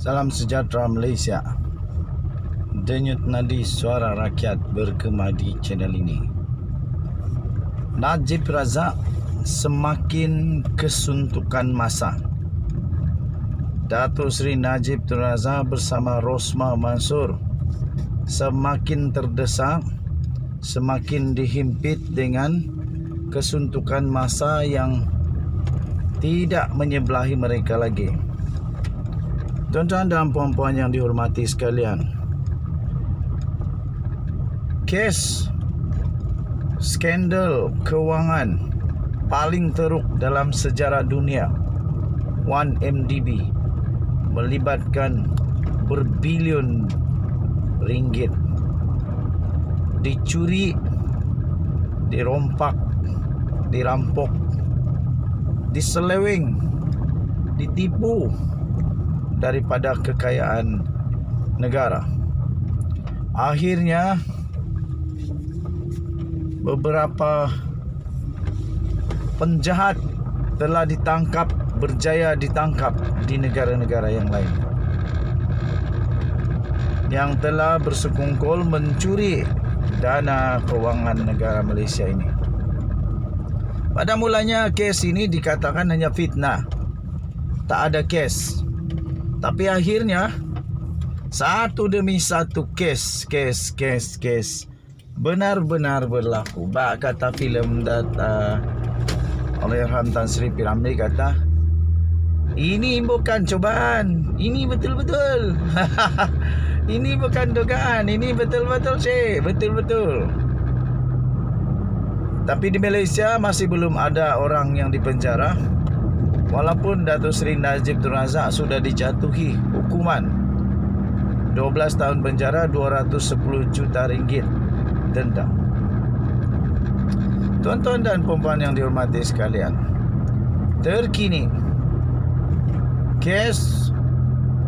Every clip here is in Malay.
Salam sejahtera Malaysia. Denyut nadi suara rakyat bergema di channel ini. Najib Razak semakin kesuntukan masa. Datuk Seri Najib Tun Razak bersama Rosmah Mansor semakin terdesak, semakin dihimpit dengan kesuntukan masa yang tidak menyebelahi mereka lagi. Tuan-tuan dan puan-puan yang dihormati sekalian, kes skandal kewangan paling teruk dalam sejarah dunia 1MDB melibatkan berbilion ringgit dicuri, dirompak, dirampok, diseleweng, ditipu daripada kekayaan negara. Akhirnya beberapa penjahat telah ditangkap, berjaya ditangkap di negara-negara yang lain yang telah bersekongkol mencuri dana kewangan negara Malaysia ini. Pada mulanya kes ini dikatakan hanya fitnah, tak ada kes. Tapi akhirnya satu demi satu kes benar-benar berlaku. Bak kata filem Allahyarham Tan Sri P. Ramlee kata, ini bukan cobaan, ini betul-betul. Ini bukan dugaan, ini betul-betul cik, betul-betul. Tapi di Malaysia masih belum ada orang yang dipenjara, walaupun Datuk Seri Najib Tun Razak sudah dijatuhi hukuman 12 tahun penjara, 210 juta ringgit denda. Tuan-tuan dan puan-puan yang dihormati sekalian, terkini kes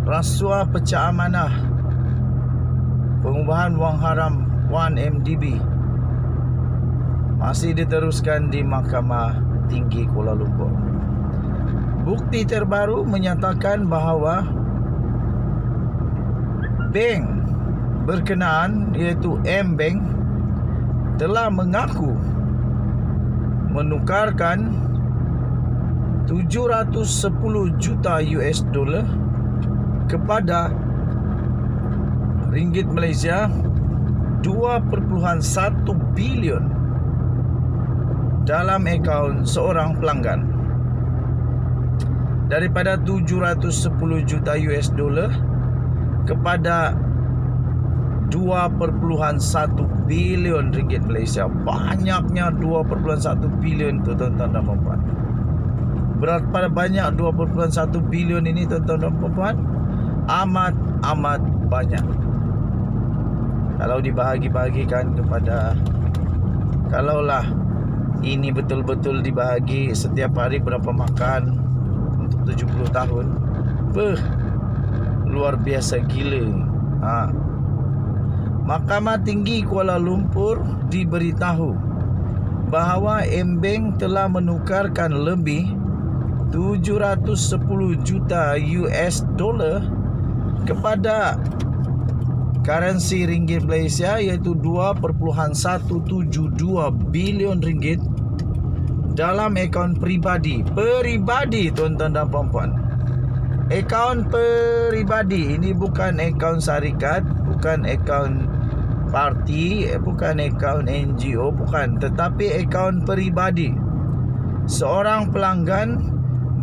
rasuah pecah amanah pengubahan wang haram 1MDB masih diteruskan di Mahkamah Tinggi Kuala Lumpur. Bukti terbaru menyatakan bahawa bank berkenaan, iaitu M-Bank, telah mengaku menukarkan 710 juta US dollar kepada ringgit Malaysia 2.1 bilion dalam akaun seorang pelanggan. Daripada 710 juta US dollar kepada 2.1 bilion ringgit Malaysia. Banyaknya 2.1 bilion tu tuan-tuan dan puan-puan. Berapa banyak 2.1 bilion ini tuan-tuan dan puan-puan? Amat banyak. Kalau dibahagi-bahagikan kepada, kalaulah ini betul-betul dibahagi setiap hari berapa makan untuk 70 tahun, luar biasa gila. Mahkamah Tinggi Kuala Lumpur diberitahu bahawa M-Bank telah menukarkan lebih 710 juta US dollar kepada currency ringgit Malaysia, iaitu 2.172 bilion ringgit dalam akaun peribadi tuan-tuan dan puan-puan. Akaun peribadi ini bukan akaun syarikat, bukan akaun parti, bukan akaun NGO, bukan, tetapi akaun peribadi seorang pelanggan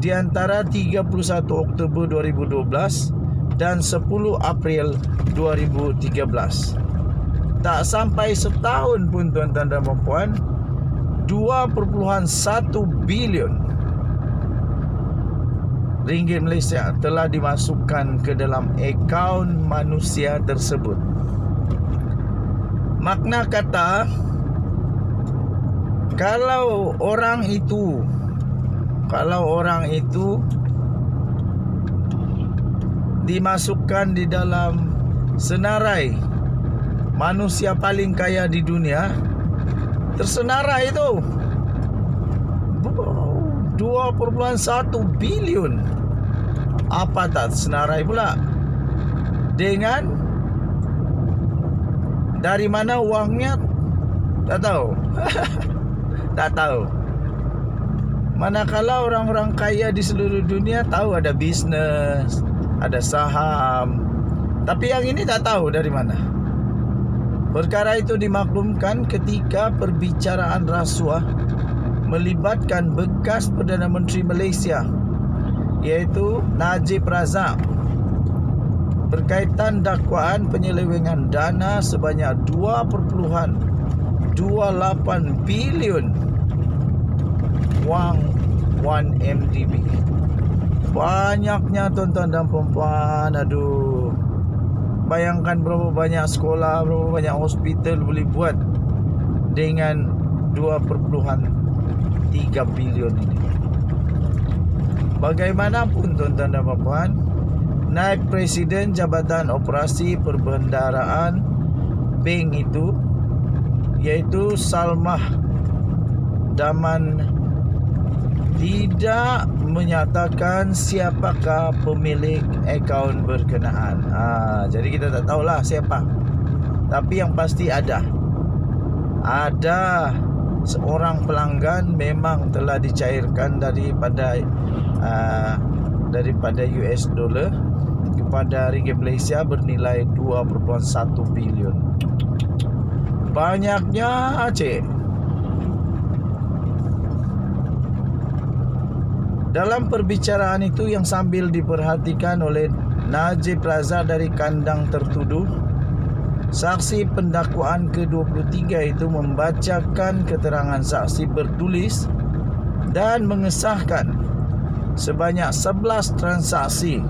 di antara 31 Oktober 2012 dan 10 April 2013. Tak sampai setahun pun tuan-tuan dan puan-puan, 2.1 bilion ringgit Malaysia telah dimasukkan ke dalam akaun manusia tersebut. Makna kata, kalau orang itu dimasukkan di dalam senarai manusia paling kaya di dunia, tersenarai itu 2.1 bilion. Apa tak senarai pula? dengan dari mana uangnya tak tahu. Tak tahu. Manakala orang-orang kaya di seluruh dunia tahu ada bisnis, ada saham, tapi yang ini tak tahu dari mana. Perkara itu dimaklumkan ketika perbicaraan rasuah melibatkan bekas Perdana Menteri Malaysia, iaitu Najib Razak, berkaitan dakwaan penyelewengan dana sebanyak 2.28 bilion wang 1MDB. Banyaknya tuan-tuan dan puan-puan. Aduh, bayangkan berapa banyak sekolah, berapa banyak hospital boleh buat dengan 2.3 bilion ini. Bagaimanapun tuan-tuan dan puan-puan, naib Presiden Jabatan Operasi Perbendaharaan bank itu, iaitu Salmah Daman, tidak menyatakan siapakah pemilik akaun berkenaan. Jadi kita tak tahulah siapa. Tapi yang pasti ada seorang pelanggan memang telah dicairkan daripada US dollar kepada ringgit Malaysia bernilai 2.1 bilion. Banyaknya, cik. Dalam perbicaraan itu yang sambil diperhatikan oleh Najib Razak dari kandang tertuduh, saksi pendakwaan ke-23 itu membacakan keterangan saksi bertulis dan mengesahkan sebanyak 11 transaksi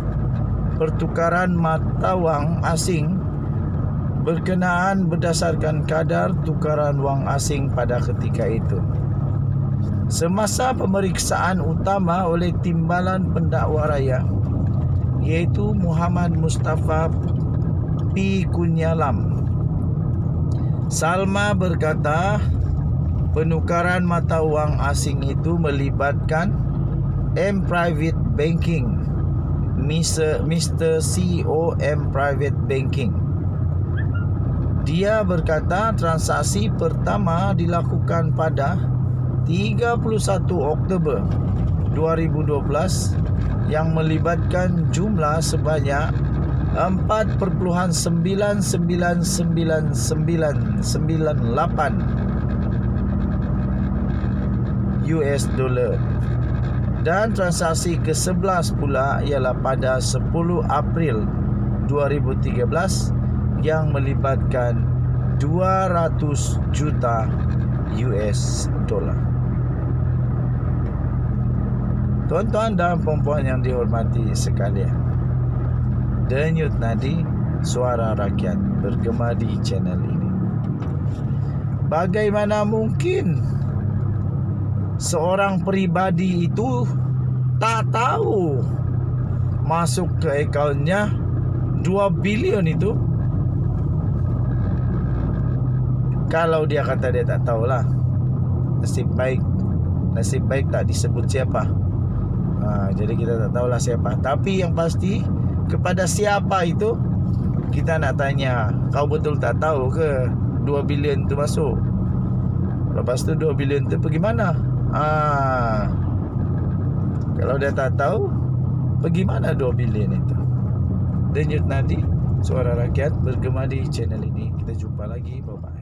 pertukaran mata wang asing berkenaan berdasarkan kadar tukaran wang asing pada ketika itu. Semasa pemeriksaan utama oleh Timbalan Pendakwa Raya, iaitu Muhammad Mustafa P. Kunyalam, Salma berkata penukaran mata wang asing itu melibatkan M Private Banking, Mr. CEO M Private Banking. Dia berkata transaksi pertama dilakukan pada 31 Oktober 2012 yang melibatkan jumlah sebanyak 4.999998 US dollar, dan transaksi ke-11 pula ialah pada 10 April 2013 yang melibatkan 200 juta US dollar. Tuan-tuan dan puan-puan yang dihormati sekalian, Denyut Nadi, suara rakyat, bergema di channel ini. Bagaimana mungkin seorang peribadi itu tak tahu masuk ke akaunnya 2 bilion itu? Kalau dia kata dia tak tahulah, nasib baik tak disebut siapa. Jadi kita tak tahulah siapa. Tapi yang pasti, kepada siapa itu kita nak tanya, kau betul tak tahu ke 2 bilion tu masuk? Lepas tu 2 bilion tu pergi mana? Kalau dia tak tahu, pergi mana 2 bilion itu? Denyut Nadi, suara rakyat, bergema di channel ini. Kita jumpa lagi, bye bye.